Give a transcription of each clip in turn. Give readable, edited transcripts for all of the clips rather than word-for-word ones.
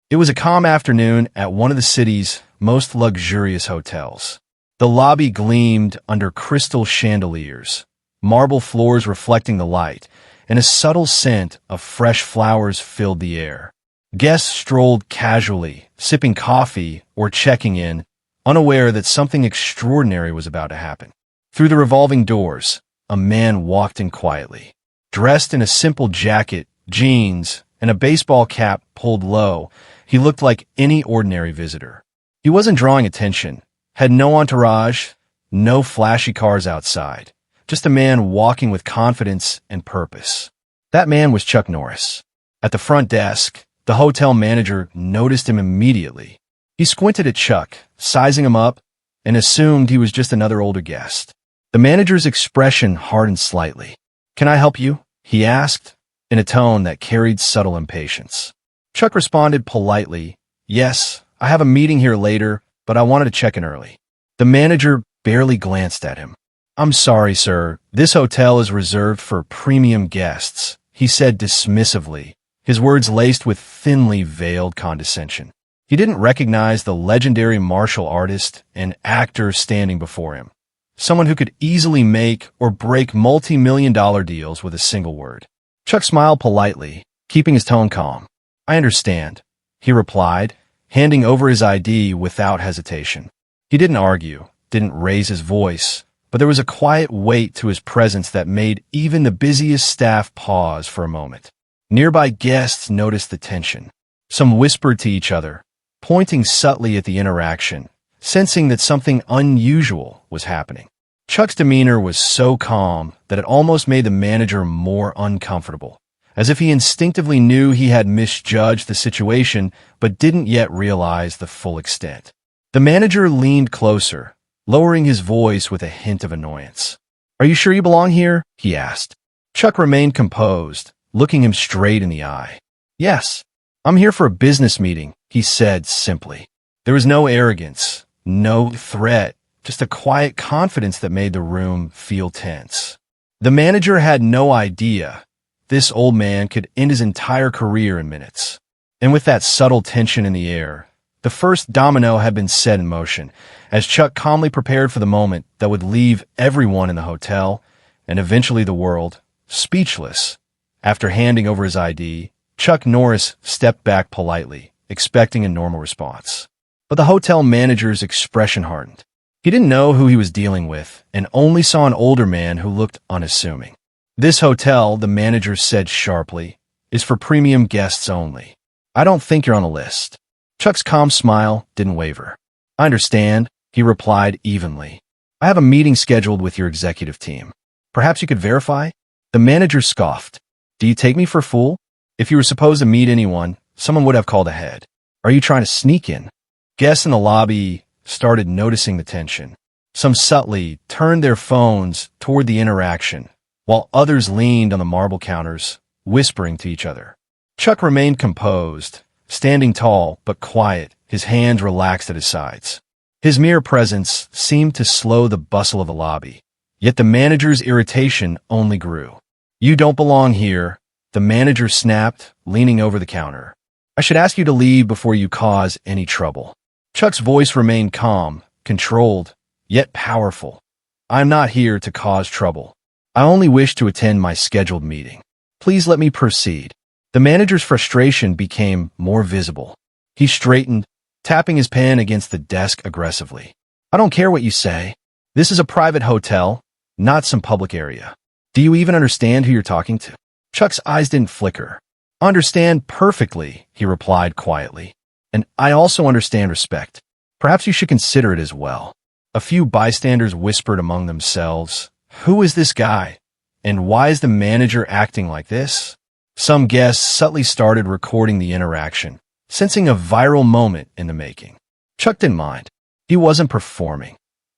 It was a calm afternoon at one of the city's most luxurious hotels. The lobby gleamed under crystal chandeliers, marble floors reflecting the light, and a subtle scent of fresh flowers filled the air. Guests strolled casually, sipping coffee or checking in, unaware that something extraordinary was about to happen. Through the revolving doors, a man walked in quietly. Dressed in a simple jacket, jeans, and a baseball cap pulled low, he looked like any ordinary visitor. He wasn't drawing attention, had no entourage, no flashy cars outside, just a man walking with confidence and purpose. That man was Chuck Norris. At the front desk, the hotel manager noticed him immediately. He squinted at Chuck, sizing him up, and assumed he was just another older guest. The manager's expression hardened slightly. "Can I help you?" he asked, in a tone that carried subtle impatience. Chuck responded politely, "Yes, I have a meeting here later, but I wanted to check in early." The manager barely glanced at him. "I'm sorry, sir. This hotel is reserved for premium guests," he said dismissively, his words laced with thinly veiled condescension. He didn't recognize the legendary martial artist and actor standing before him, someone who could easily make or break multi-million-dollar deals with a single word. Chuck smiled politely, keeping his tone calm. "I understand," he replied, handing over his ID without hesitation. He didn't argue, didn't raise his voice, but there was a quiet weight to his presence that made even the busiest staff pause for a moment. Nearby guests noticed the tension. Some whispered to each other, pointing subtly at the interaction, sensing that something unusual was happening. Chuck's demeanor was so calm that it almost made the manager more uncomfortable, as if he instinctively knew he had misjudged the situation but didn't yet realize the full extent. The manager leaned closer, lowering his voice with a hint of annoyance. "Are you sure you belong here?" he asked. Chuck remained composed, looking him straight in the eye. "Yes, I'm here for a business meeting," he said simply. There was no arrogance, no threat, just a quiet confidence that made the room feel tense. The manager had no idea this old man could end his entire career in minutes. And with that subtle tension in the air, the first domino had been set in motion, as Chuck calmly prepared for the moment that would leave everyone in the hotel, and eventually the world, speechless. After handing over his ID, Chuck Norris stepped back politely, expecting a normal response. But the hotel manager's expression hardened. He didn't know who he was dealing with, and only saw an older man who looked unassuming. "This hotel," the manager said sharply, "is for premium guests only. I don't think you're on the list." Chuck's calm smile didn't waver. "I understand," he replied evenly. "I have a meeting scheduled with your executive team. Perhaps you could verify?" The manager scoffed. "Do you take me for a fool? If you were supposed to meet anyone, someone would have called ahead. Are you trying to sneak in?" Guests in the lobby started noticing the tension. Some subtly turned their phones toward the interaction, while others leaned on the marble counters, whispering to each other. Chuck remained composed, standing tall but quiet, his hands relaxed at his sides. His mere presence seemed to slow the bustle of the lobby, yet the manager's irritation only grew. "You don't belong here," the manager snapped, leaning over the counter. "I should ask you to leave before you cause any trouble." Chuck's voice remained calm, controlled, yet powerful. "I'm not here to cause trouble. I only wish to attend my scheduled meeting. Please let me proceed." The manager's frustration became more visible. He straightened, tapping his pen against the desk aggressively. "I don't care what you say. This is a private hotel, not some public area. Do you even understand who you're talking to?" Chuck's eyes didn't flicker. "Understand perfectly," he replied quietly. "And I also understand respect. Perhaps you should consider it as well." A few bystanders whispered among themselves, "Who is this guy? And why is the manager acting like this?" Some guests subtly started recording the interaction, sensing a viral moment in the making. Chuck didn't mind. He wasn't performing.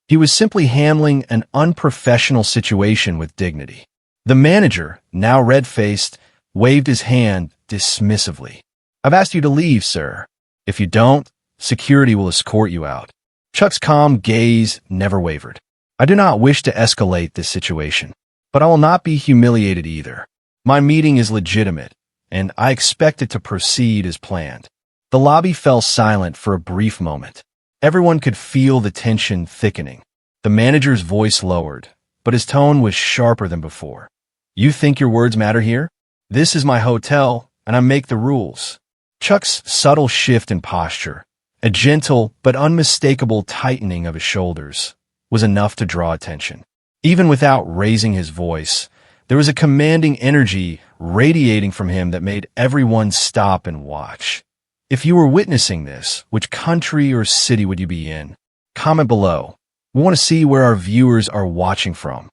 He was simply handling an unprofessional situation with dignity. The manager, now red-faced, waved his hand dismissively. "I've asked you to leave, sir. If you don't, security will escort you out." Chuck's calm gaze never wavered. "I do not wish to escalate this situation, but I will not be humiliated either. My meeting is legitimate, and I expect it to proceed as planned." The lobby fell silent for a brief moment. Everyone could feel the tension thickening. The manager's voice lowered, but his tone was sharper than before. You think your words matter here? This is my hotel, and I make the rules. Chuck's subtle shift in posture, a gentle but unmistakable tightening of his shoulders, was enough to draw attention. Even without raising his voice, there was a commanding energy radiating from him that made everyone stop and watch. If you were witnessing this, which country or city would you be in? Comment below. We want to see where our viewers are watching from.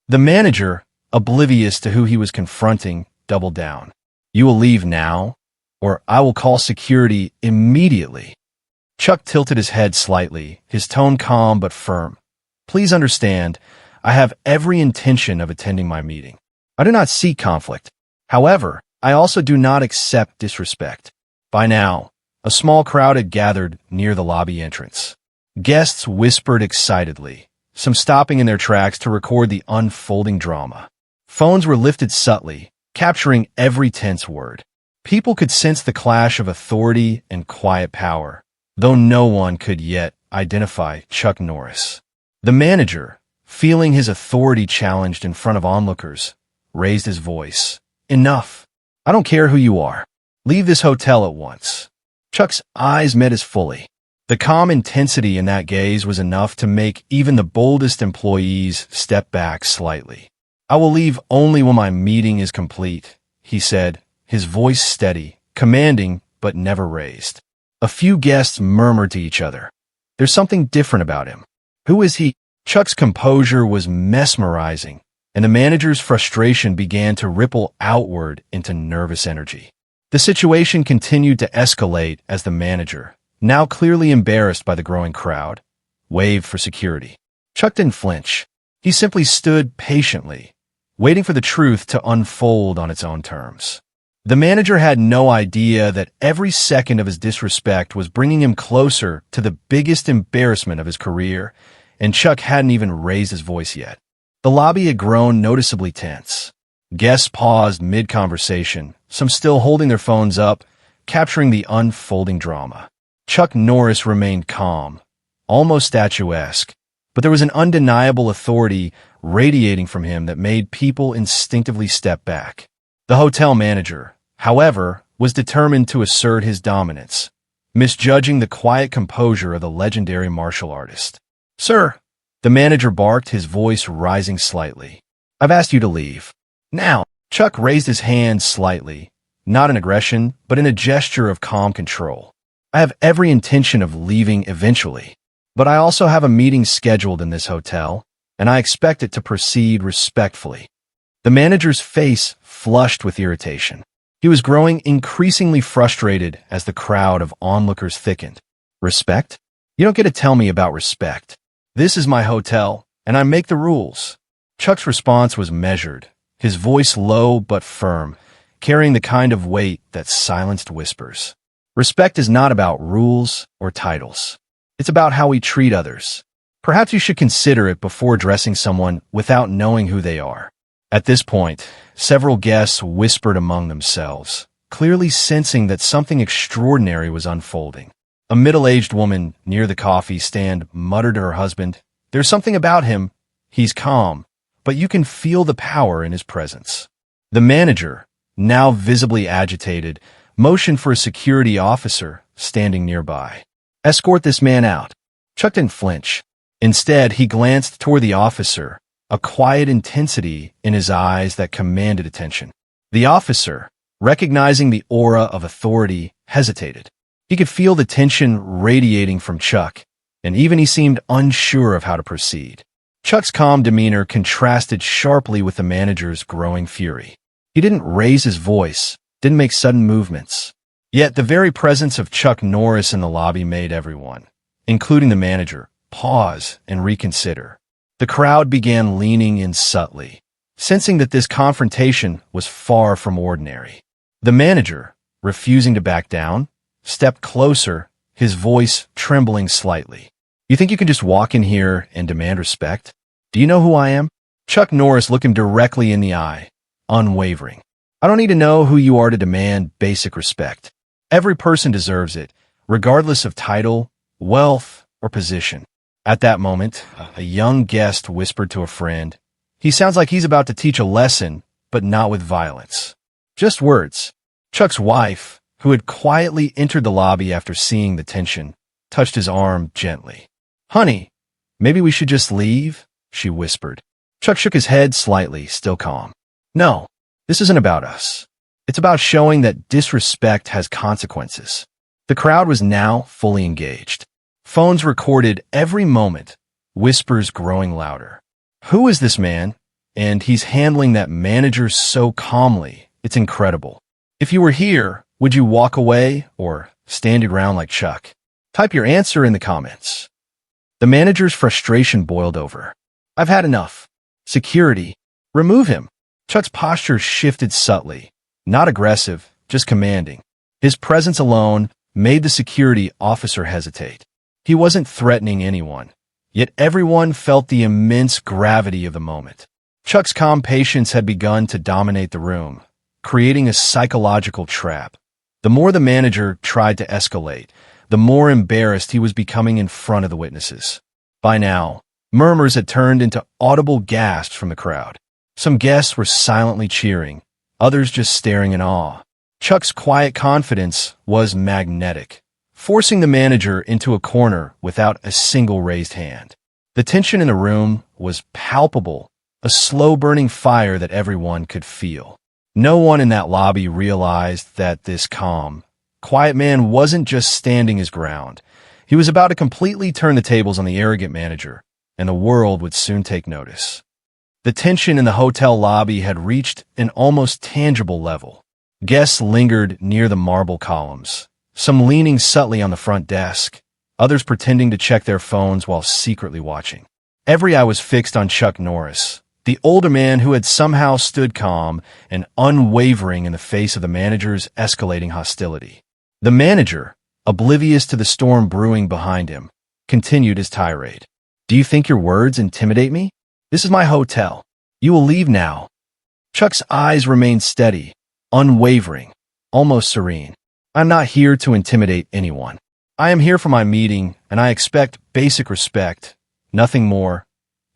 The manager, oblivious to who he was confronting, doubled down. You will leave now, or I will call security immediately. Chuck tilted his head slightly, his tone calm but firm. Please understand, I have every intention of attending my meeting. I do not seek conflict. However, I also do not accept disrespect. By now, a small crowd had gathered near the lobby entrance. Guests whispered excitedly, some stopping in their tracks to record the unfolding drama. Phones were lifted subtly, capturing every tense word. People could sense the clash of authority and quiet power, though no one could yet identify Chuck Norris. The manager, feeling his authority challenged in front of onlookers, raised his voice. Enough. I don't care who you are. Leave this hotel at once. Chuck's eyes met his fully. The calm intensity in that gaze was enough to make even the boldest employees step back slightly. I will leave only when my meeting is complete, he said, his voice steady, commanding, but never raised. A few guests murmured to each other. There's something different about him. Who is he? Chuck's composure was mesmerizing, and the manager's frustration began to ripple outward into nervous energy. The situation continued to escalate as the manager, now clearly embarrassed by the growing crowd, waved for security. Chuck didn't flinch. He simply stood patiently, waiting for the truth to unfold on its own terms. The manager had no idea that every second of his disrespect was bringing him closer to the biggest embarrassment of his career, and Chuck hadn't even raised his voice yet. The lobby had grown noticeably tense. Guests paused mid-conversation, some still holding their phones up, capturing the unfolding drama. Chuck Norris remained calm, almost statuesque, but there was an undeniable authority radiating from him that made people instinctively step back. The hotel manager, however, was determined to assert his dominance, misjudging the quiet composure of the legendary martial artist. Sir, the manager barked, his voice rising slightly. I've asked you to leave. Now, Chuck raised his hand slightly, not in aggression, but in a gesture of calm control. I have every intention of leaving eventually, but I also have a meeting scheduled in this hotel, and I expect it to proceed respectfully. The manager's face flushed with irritation. He was growing increasingly frustrated as the crowd of onlookers thickened. Respect? You don't get to tell me about respect. This is my hotel, and I make the rules. Chuck's response was measured, his voice low but firm, carrying the kind of weight that silenced whispers. Respect is not about rules or titles. It's about how we treat others. Perhaps you should consider it before addressing someone without knowing who they are. At this point, several guests whispered among themselves, clearly sensing that something extraordinary was unfolding. A middle-aged woman near the coffee stand muttered to her husband, "There's something about him. He's calm, but you can feel the power in his presence." The manager, now visibly agitated, motioned for a security officer standing nearby. "Escort this man out." Chuck didn't flinch. Instead, he glanced toward the officer, a quiet intensity in his eyes that commanded attention. The officer, recognizing the aura of authority, hesitated. He could feel the tension radiating from Chuck, and even he seemed unsure of how to proceed. Chuck's calm demeanor contrasted sharply with the manager's growing fury. He didn't raise his voice, didn't make sudden movements. Yet the very presence of Chuck Norris in the lobby made everyone, including the manager, pause and reconsider. The crowd began leaning in subtly, sensing that this confrontation was far from ordinary. The manager, refusing to back down, stepped closer, his voice trembling slightly. "You think you can just walk in here and demand respect? Do you know who I am?" Chuck Norris looked him directly in the eye, unwavering. "I don't need to know who you are to demand basic respect. Every person deserves it, regardless of title, wealth, or position. At that moment, a young guest whispered to a friend, "He sounds like he's about to teach a lesson, but not with violence." Just words. Chuck's wife, who had quietly entered the lobby after seeing the tension, touched his arm gently. "Honey, maybe we should just leave," she whispered. Chuck shook his head slightly, still calm. "No, this isn't about us. It's about showing that disrespect has consequences." The crowd was now fully engaged. Phones recorded every moment, whispers growing louder. "Who is this man? And he's handling that manager so calmly. It's incredible. If you were here, would you walk away or stand your ground like Chuck?" Type your answer in the comments. The manager's frustration boiled over. "I've had enough. Security, remove him." Chuck's posture shifted subtly, not aggressive, just commanding. His presence alone made the security officer hesitate. He wasn't threatening anyone, yet everyone felt the immense gravity of the moment. Chuck's calm patience had begun to dominate the room, creating a psychological trap. The more the manager tried to escalate, the more embarrassed he was becoming in front of the witnesses. By now, murmurs had turned into audible gasps from the crowd. Some guests were silently cheering, others just staring in awe. Chuck's quiet confidence was magnetic, forcing the manager into a corner without a single raised hand. The tension in the room was palpable, a slow-burning fire that everyone could feel. No one in that lobby realized that this calm, quiet man wasn't just standing his ground. He was about to completely turn the tables on the arrogant manager, and the world would soon take notice. The tension in the hotel lobby had reached an almost tangible level. Guests lingered near the marble columns, some leaning subtly on the front desk, others pretending to check their phones while secretly watching. Every eye was fixed on Chuck Norris, the older man who had somehow stood calm and unwavering in the face of the manager's escalating hostility. The manager, oblivious to the storm brewing behind him, continued his tirade. "Do you think your words intimidate me? This is my hotel. You will leave now." Chuck's eyes remained steady, unwavering, almost serene. "I'm not here to intimidate anyone. I am here for my meeting, and I expect basic respect, nothing more,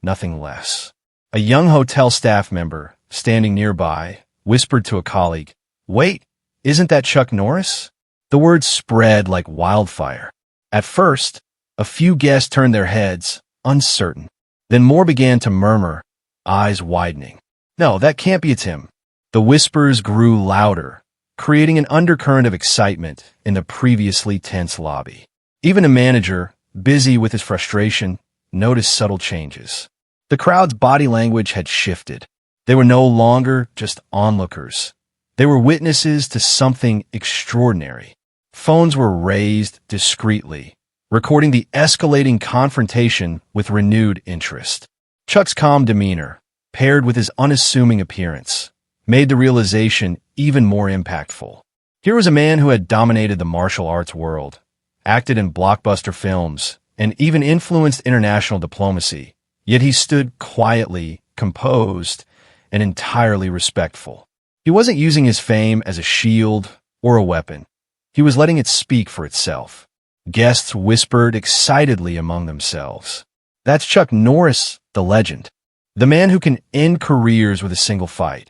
nothing less." A young hotel staff member, standing nearby, whispered to a colleague, "Wait, isn't that Chuck Norris?" The word spread like wildfire. At first, a few guests turned their heads, uncertain. Then more began to murmur, eyes widening. "No, that can't be, it's him." The whispers grew louder, creating an undercurrent of excitement in the previously tense lobby. Even the manager, busy with his frustration, noticed subtle changes. The crowd's body language had shifted. They were no longer just onlookers. They were witnesses to something extraordinary. Phones were raised discreetly, recording the escalating confrontation with renewed interest. Chuck's calm demeanor, paired with his unassuming appearance, made the realization even more impactful. Here was a man who had dominated the martial arts world, acted in blockbuster films, and even influenced international diplomacy, yet he stood quietly, composed, and entirely respectful. He wasn't using his fame as a shield or a weapon. He was letting it speak for itself. Guests whispered excitedly among themselves. "That's Chuck Norris, the legend. The man who can end careers with a single fight.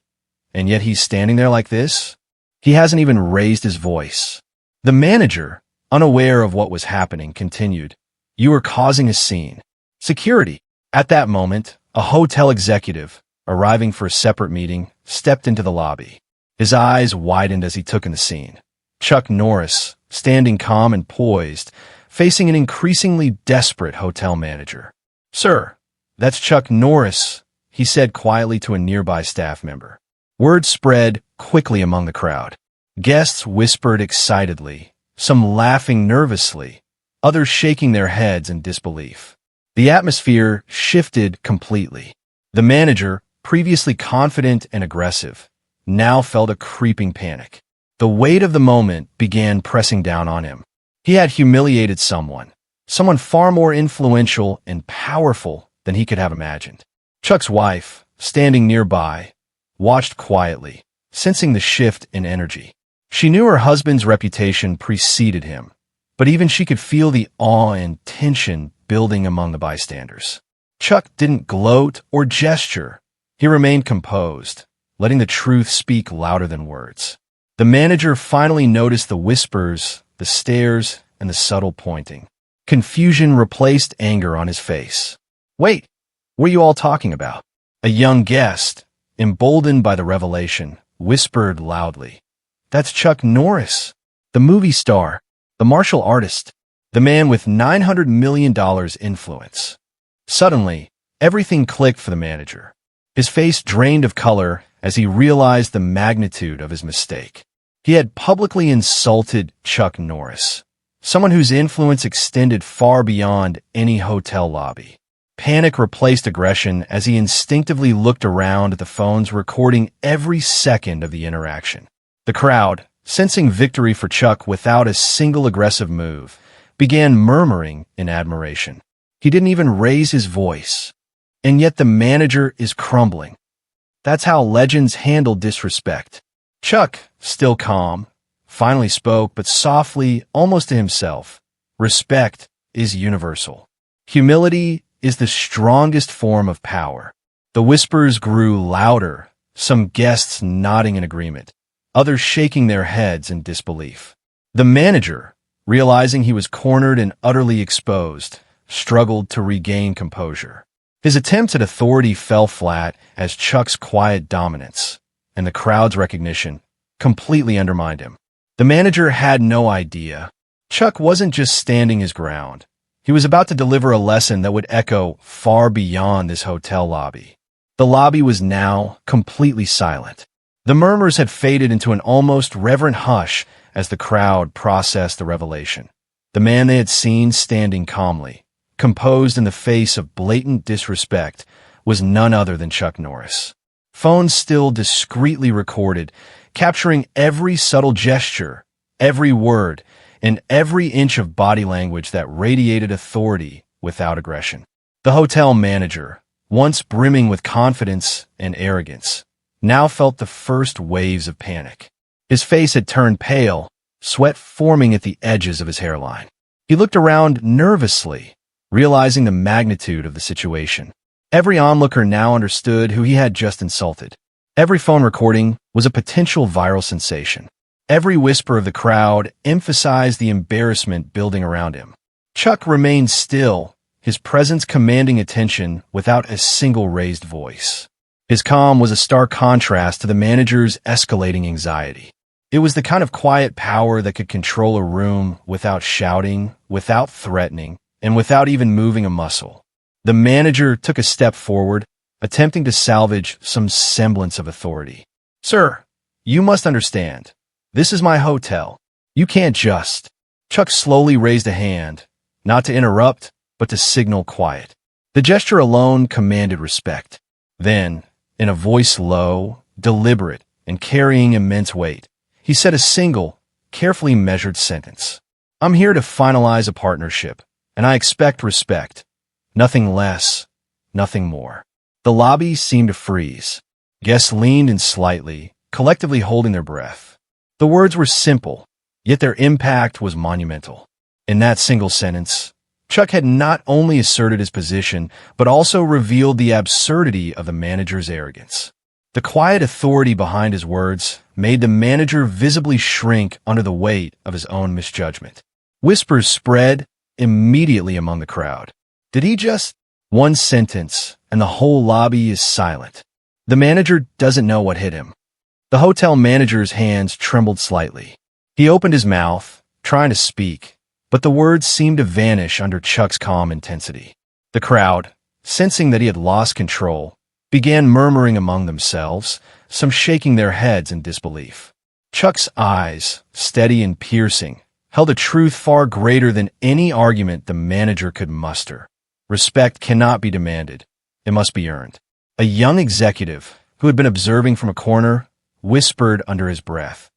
And yet he's standing there like this? He hasn't even raised his voice." The manager, unaware of what was happening, continued, "You are causing a scene. Security." At that moment, a hotel executive, arriving for a separate meeting, stepped into the lobby. His eyes widened as he took in the scene. Chuck Norris, standing calm and poised, facing an increasingly desperate hotel manager. "Sir, that's Chuck Norris," he said quietly to a nearby staff member. Word spread quickly among the crowd. Guests whispered excitedly, some laughing nervously, others shaking their heads in disbelief. The atmosphere shifted completely. The manager, previously confident and aggressive, now felt a creeping panic. The weight of the moment began pressing down on him. He had humiliated someone far more influential and powerful than he could have imagined. Chuck's wife, standing nearby, watched quietly, sensing the shift in energy. She knew her husband's reputation preceded him, but even she could feel the awe and tension building among the bystanders. Chuck didn't gloat or gesture. He remained composed, letting the truth speak louder than words. The manager finally noticed the whispers, the stares, and the subtle pointing. Confusion replaced anger on his face. "Wait, what are you all talking about?" A young guest, emboldened by the revelation, whispered loudly. "That's Chuck Norris, the movie star, the martial artist, the man with $900 million influence." Suddenly, everything clicked for the manager. His face drained of color as he realized the magnitude of his mistake. He had publicly insulted Chuck Norris, someone whose influence extended far beyond any hotel lobby. Panic replaced aggression as he instinctively looked around at the phones recording every second of the interaction. The crowd, sensing victory for Chuck without a single aggressive move, began murmuring in admiration. He didn't even raise his voice. And yet the manager is crumbling. That's how legends handle disrespect. Chuck, still calm, finally spoke, but softly, almost to himself. Respect is universal. Humility is the strongest form of power. The whispers grew louder, some guests nodding in agreement, others shaking their heads in disbelief. The manager, realizing he was cornered and utterly exposed, struggled to regain composure. His attempts at authority fell flat as Chuck's quiet dominance and the crowd's recognition completely undermined him. The manager had no idea. Chuck wasn't just standing his ground. He was about to deliver a lesson that would echo far beyond this hotel lobby. The lobby was now completely silent. The murmurs had faded into an almost reverent hush as the crowd processed the revelation. The man they had seen standing calmly, composed in the face of blatant disrespect, was none other than Chuck Norris. Phones still discreetly recorded, capturing every subtle gesture, every word, and every inch of body language that radiated authority without aggression. The hotel manager, once brimming with confidence and arrogance, now felt the first waves of panic. His face had turned pale, sweat forming at the edges of his hairline. He looked around nervously, realizing the magnitude of the situation. Every onlooker now understood who he had just insulted. Every phone recording was a potential viral sensation. Every whisper of the crowd emphasized the embarrassment building around him. Chuck remained still, his presence commanding attention without a single raised voice. His calm was a stark contrast to the manager's escalating anxiety. It was the kind of quiet power that could control a room without shouting, without threatening, and without even moving a muscle. The manager took a step forward, attempting to salvage some semblance of authority. "Sir, you must understand. This is my hotel. You can't just..." Chuck slowly raised a hand, not to interrupt, but to signal quiet. The gesture alone commanded respect. Then, in a voice low, deliberate, and carrying immense weight, he said a single, carefully measured sentence. "I'm here to finalize a partnership, and I expect respect. Nothing less, nothing more." The lobby seemed to freeze. Guests leaned in slightly, collectively holding their breath. The words were simple, yet their impact was monumental. In that single sentence, Chuck had not only asserted his position, but also revealed the absurdity of the manager's arrogance. The quiet authority behind his words made the manager visibly shrink under the weight of his own misjudgment. Whispers spread immediately among the crowd. Did he just... One sentence, and the whole lobby is silent. The manager doesn't know what hit him. The hotel manager's hands trembled slightly. He opened his mouth, trying to speak, but the words seemed to vanish under Chuck's calm intensity. The crowd, sensing that he had lost control, began murmuring among themselves, some shaking their heads in disbelief. Chuck's eyes, steady and piercing, held a truth far greater than any argument the manager could muster. Respect cannot be demanded. It must be earned. A young executive, who had been observing from a corner, whispered under his breath,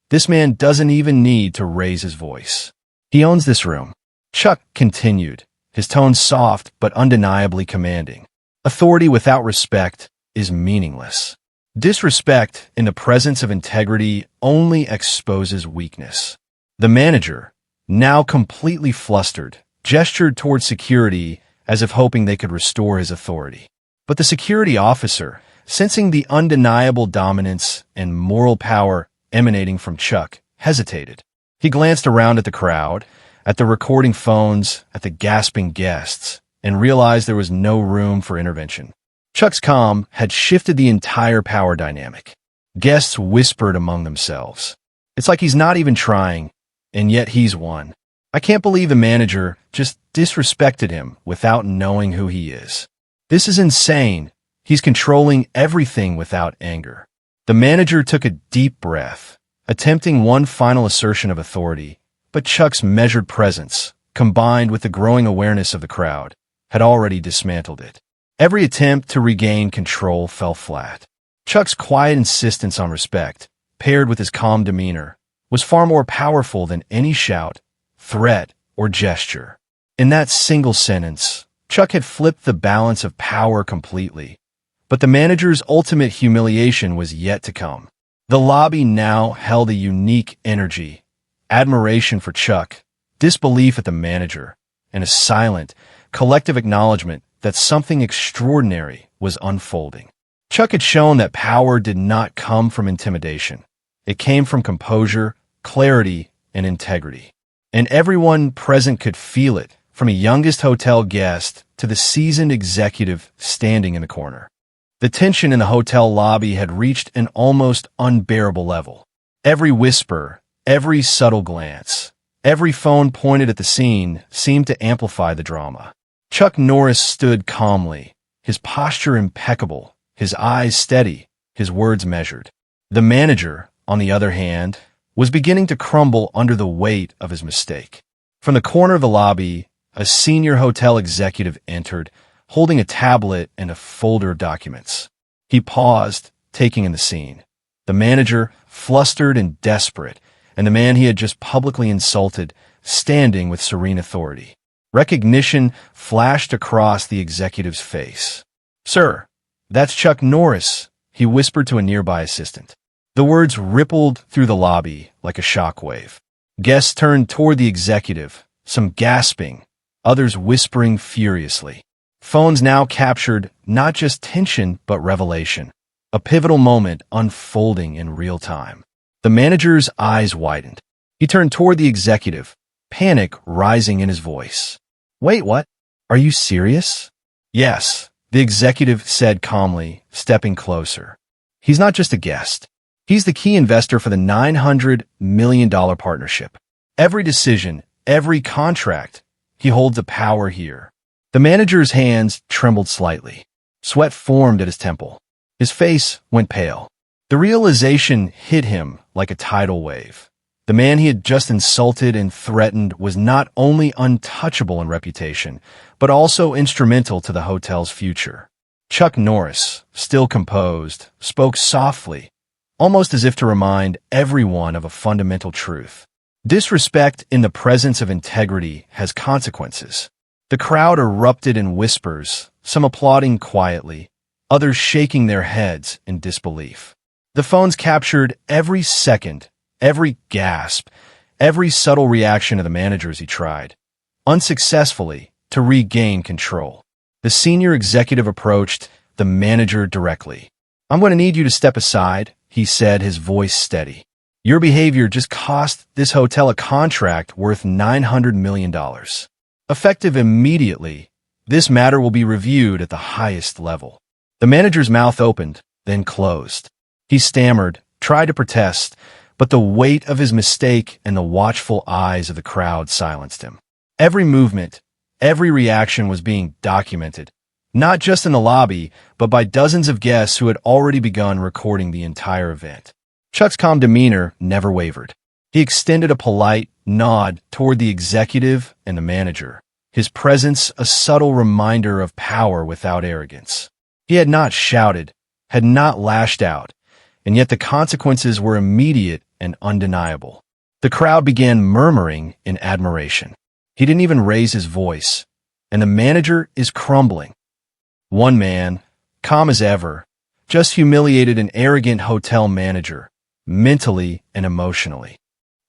"This man doesn't even need to raise his voice. He owns this room." Chuck continued, his tone soft but undeniably commanding. "Authority without respect is meaningless." Disrespect in the presence of integrity only exposes weakness. The manager, now completely flustered, gestured toward security as if hoping they could restore his authority. But the security officer, sensing the undeniable dominance and moral power emanating from Chuck, hesitated. He glanced around at the crowd, at the recording phones, at the gasping guests, and realized there was no room for intervention. Chuck's calm had shifted the entire power dynamic. Guests whispered among themselves. It's like he's not even trying, and yet he's won. I can't believe the manager just disrespected him without knowing who he is. This is insane. He's controlling everything without anger. The manager took a deep breath, attempting one final assertion of authority, but Chuck's measured presence, combined with the growing awareness of the crowd, had already dismantled it. Every attempt to regain control fell flat. Chuck's quiet insistence on respect, paired with his calm demeanor, was far more powerful than any shout, threat, or gesture. In that single sentence, Chuck had flipped the balance of power completely, but the manager's ultimate humiliation was yet to come. The lobby now held a unique energy, admiration for Chuck, disbelief at the manager, and a silent, collective acknowledgement that something extraordinary was unfolding. Chuck had shown that power did not come from intimidation. It came from composure, clarity, and integrity. And everyone present could feel it, from a youngest hotel guest to the seasoned executive standing in the corner. The tension in the hotel lobby had reached an almost unbearable level. Every whisper, every subtle glance, every phone pointed at the scene seemed to amplify the drama. Chuck Norris stood calmly, his posture impeccable, his eyes steady, his words measured. The manager, on the other hand, was beginning to crumble under the weight of his mistake. From the corner of the lobby, a senior hotel executive entered, holding a tablet and a folder of documents. He paused, taking in the scene. The manager, flustered and desperate, and the man he had just publicly insulted, standing with serene authority. Recognition flashed across the executive's face. "Sir, that's Chuck Norris," he whispered to a nearby assistant. The words rippled through the lobby like a shockwave. Guests turned toward the executive, some gasping, others whispering furiously. Phones now captured not just tension but revelation, a pivotal moment unfolding in real time. The manager's eyes widened. He turned toward the executive, panic rising in his voice. "Wait, what? Are you serious?" "Yes," the executive said calmly, stepping closer. "He's not just a guest. He's the key investor for the $900 million partnership. Every decision, every contract, he holds the power here." The manager's hands trembled slightly. Sweat formed at his temple. His face went pale. The realization hit him like a tidal wave. The man he had just insulted and threatened was not only untouchable in reputation, but also instrumental to the hotel's future. Chuck Norris, still composed, spoke softly, almost as if to remind everyone of a fundamental truth. Disrespect in the presence of integrity has consequences. The crowd erupted in whispers, some applauding quietly, others shaking their heads in disbelief. The phones captured every second, every gasp, every subtle reaction of the manager as he tried, unsuccessfully, to regain control. The senior executive approached the manager directly. "I'm going to need you to step aside," he said, his voice steady. "Your behavior just cost this hotel a contract worth $900 million. Effective immediately, this matter will be reviewed at the highest level." The manager's mouth opened, then closed. He stammered, tried to protest, but the weight of his mistake and the watchful eyes of the crowd silenced him. Every movement, every reaction was being documented, not just in the lobby, but by dozens of guests who had already begun recording the entire event. Chuck's calm demeanor never wavered. He extended a polite nod toward the executive and the manager, his presence a subtle reminder of power without arrogance. He had not shouted, had not lashed out, and yet the consequences were immediate and undeniable. The crowd began murmuring in admiration. He didn't even raise his voice, and the manager is crumbling. One man, calm as ever, just humiliated an arrogant hotel manager, mentally and emotionally.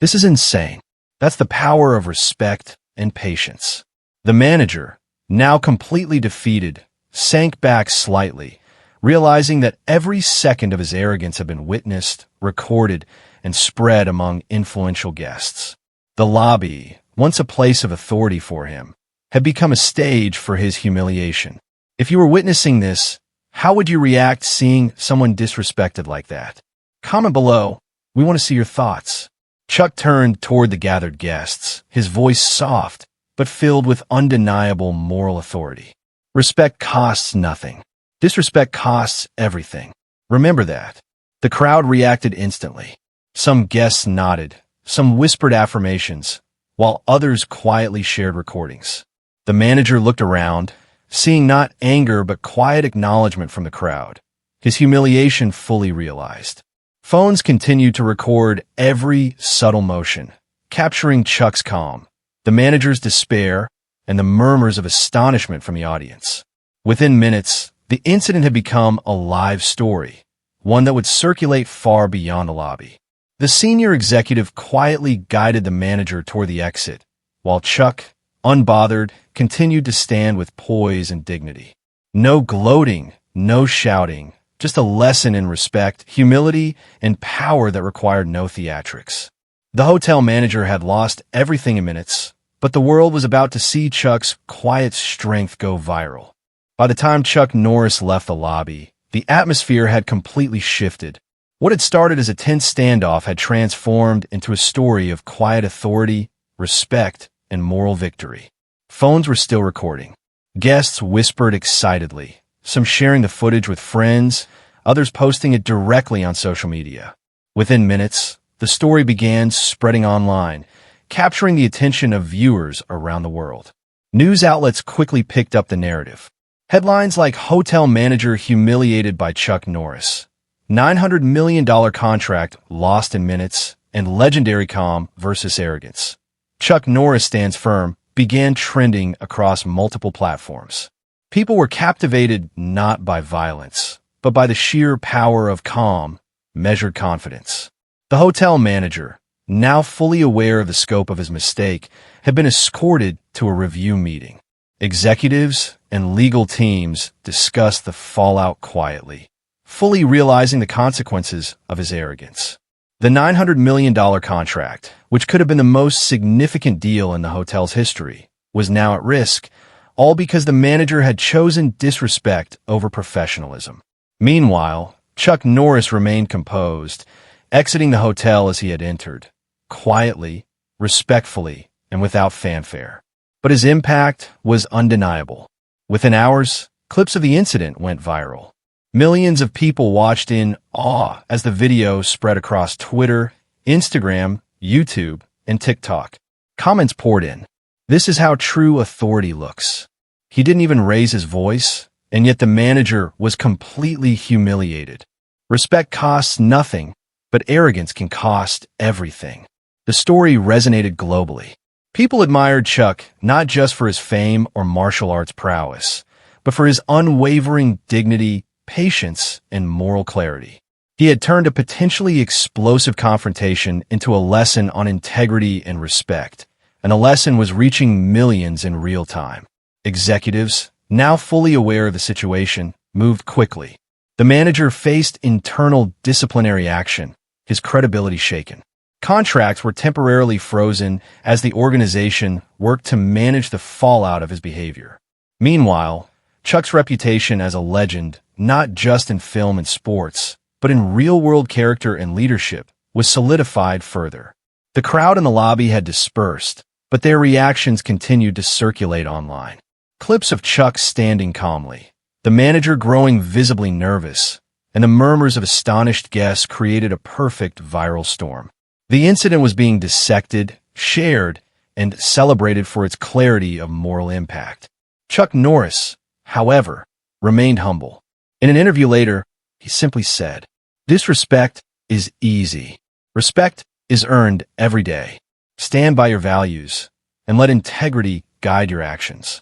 This is insane. That's the power of respect and patience. The manager, now completely defeated, sank back slightly, realizing that every second of his arrogance had been witnessed, recorded, and spread among influential guests. The lobby, once a place of authority for him, had become a stage for his humiliation. If you were witnessing this, how would you react seeing someone disrespected like that? Comment below. We want to see your thoughts. Chuck turned toward the gathered guests, his voice soft, but filled with undeniable moral authority. Respect costs nothing. Disrespect costs everything. Remember that. The crowd reacted instantly. Some guests nodded, some whispered affirmations, while others quietly shared recordings. The manager looked around, seeing not anger but quiet acknowledgement from the crowd, his humiliation fully realized. Phones continued to record every subtle motion, capturing Chuck's calm, the manager's despair, and the murmurs of astonishment from the audience. Within minutes, the incident had become a live story, one that would circulate far beyond the lobby. The senior executive quietly guided the manager toward the exit, while Chuck, unbothered, continued to stand with poise and dignity. No gloating, no shouting, just a lesson in respect, humility, and power that required no theatrics. The hotel manager had lost everything in minutes, but the world was about to see Chuck's quiet strength go viral. By the time Chuck Norris left the lobby, the atmosphere had completely shifted. What had started as a tense standoff had transformed into a story of quiet authority, respect, and moral victory. Phones were still recording. Guests whispered excitedly, some sharing the footage with friends, others posting it directly on social media. Within minutes, the story began spreading online, capturing the attention of viewers around the world. News outlets quickly picked up the narrative. Headlines like "Hotel Manager Humiliated by Chuck Norris," $900 million contract lost in minutes, and "Legendary Calm versus Arrogance. Chuck Norris stands firm," began trending across multiple platforms. People were captivated not by violence, but by the sheer power of calm, measured confidence. The hotel manager, now fully aware of the scope of his mistake, had been escorted to a review meeting. Executives and legal teams discussed the fallout quietly, fully realizing the consequences of his arrogance. The $900 million contract, which could have been the most significant deal in the hotel's history, was now at risk, all because the manager had chosen disrespect over professionalism. Meanwhile, Chuck Norris remained composed, exiting the hotel as he had entered, quietly, respectfully, and without fanfare. But his impact was undeniable. Within hours, clips of the incident went viral. Millions of people watched in awe as the video spread across Twitter, Instagram, YouTube, and TikTok. Comments poured in. "This is how true authority looks. He didn't even raise his voice, and yet the manager was completely humiliated. Respect costs nothing, but arrogance can cost everything." The story resonated globally. People admired Chuck not just for his fame or martial arts prowess, but for his unwavering dignity, patience, and moral clarity. He had turned a potentially explosive confrontation into a lesson on integrity and respect, and the lesson was reaching millions in real time. Executives, now fully aware of the situation, moved quickly. The manager faced internal disciplinary action, his credibility shaken. Contracts were temporarily frozen as the organization worked to manage the fallout of his behavior. Meanwhile, Chuck's reputation as a legend, not just in film and sports, but in real-world character and leadership, was solidified further. The crowd in the lobby had dispersed, but their reactions continued to circulate online. Clips of Chuck standing calmly, the manager growing visibly nervous, and the murmurs of astonished guests created a perfect viral storm. The incident was being dissected, shared, and celebrated for its clarity of moral impact. Chuck Norris, however, remained humble. In an interview later, he simply said, "Disrespect is easy. Respect is earned every day. Stand by your values, and let integrity guide your actions."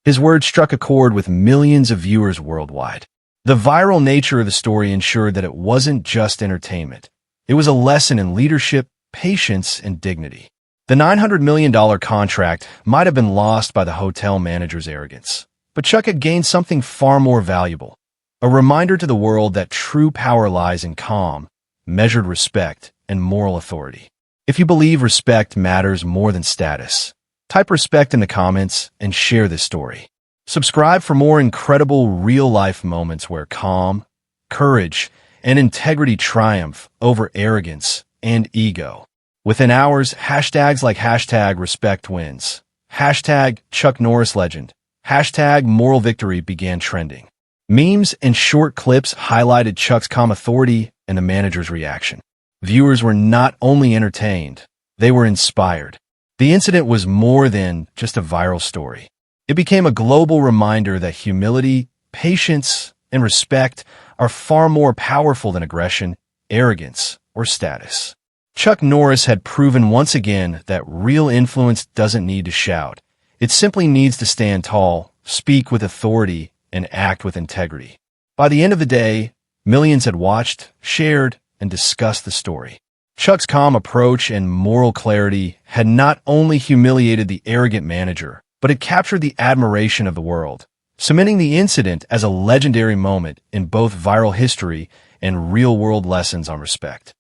His words struck a chord with millions of viewers worldwide. The viral nature of the story ensured that it wasn't just entertainment. It was a lesson in leadership, patience, and dignity. The $900 million contract might have been lost by the hotel manager's arrogance, but Chuck had gained something far more valuable, a reminder to the world that true power lies in calm, measured respect, and moral authority. If you believe respect matters more than status, type respect in the comments and share this story. Subscribe for more incredible real-life moments where calm, courage, and integrity triumph over arrogance and ego. Within hours, hashtags like hashtag respect wins, hashtag Chuck Norris legend, hashtag moral victory began trending. Memes and short clips highlighted Chuck's calm authority and the manager's reaction. Viewers were not only entertained, they were inspired. The incident was more than just a viral story. It became a global reminder that humility, patience, and respect are far more powerful than aggression, arrogance, or status. Chuck Norris had proven once again that real influence doesn't need to shout. It simply needs to stand tall, speak with authority, and act with integrity. By the end of the day, millions had watched, shared, and discussed the story. Chuck's calm approach and moral clarity had not only humiliated the arrogant manager, but it captured the admiration of the world, cementing the incident as a legendary moment in both viral history and real-world lessons on respect.